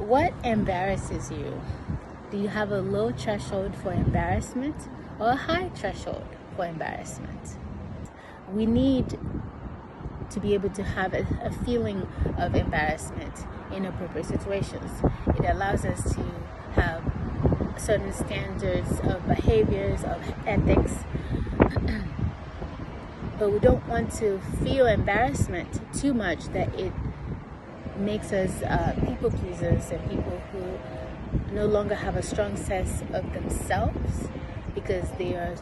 What embarrasses you? Do you have a low threshold for embarrassment or a high threshold for embarrassment? We need to be able to have a feeling of embarrassment in appropriate situations. It allows us to have certain standards of behaviors, of ethics, but we don't want to feel embarrassment too much that it makes us people pleasers and people who no longer have a strong sense of themselves because they are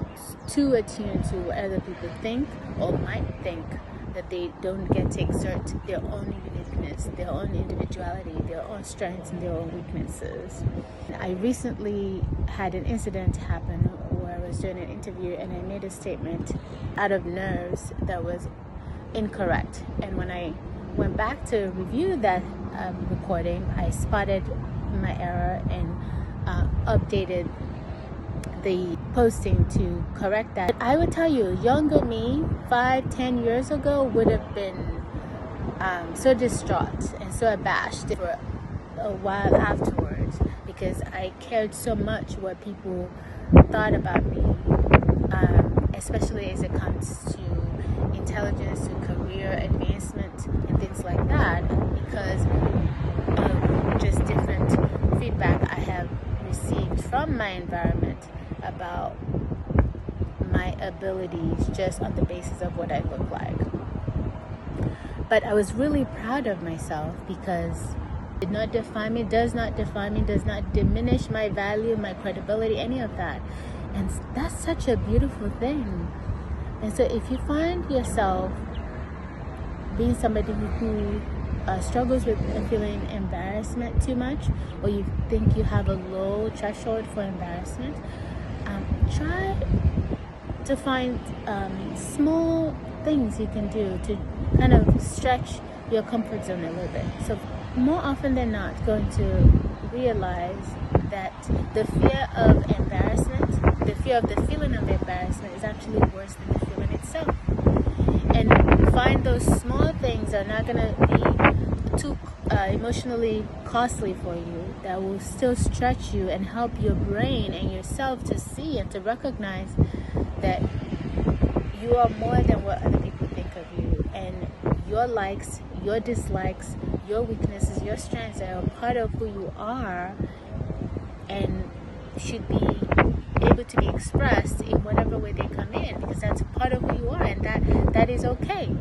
too attuned to what other people think or might think, that they don't get to exert their own uniqueness, their own individuality, their own strengths and their own weaknesses. I recently had an incident happen where I was doing an interview and I made a statement out of nerves that was incorrect. And when I went back to review that recording, I spotted my error and updated the posting to correct that. I would tell you, younger me, 5-10 years ago, would have been so distraught and so abashed for a while afterwards because I cared so much what people thought about me, especially as it comes to intelligence and career advancement and things like that, because of just different feedback I have received from my environment about my abilities just on the basis of what I look like. But I was really proud of myself because it did not define me, does not define me, does not diminish my value, my credibility, any of that. And that's such a beautiful thing. And so if you find yourself being somebody who struggles with feeling embarrassment too much, or you think you have a low threshold for embarrassment, try to find small things you can do to kind of stretch your comfort zone a little bit. So more often than not, going to realize that the fear of embarrassment, the fear of the feeling of embarrassment is actually worse than the feeling itself. And find those small things are not going to be too emotionally costly for you, that will still stretch you and help your brain and yourself to see and to recognize that you are more than what other people think of you, and your likes, your dislikes, your weaknesses, your strengths are a part of who you are and should be able to be expressed in whatever way they come in, because that's part of who you are, and that is okay.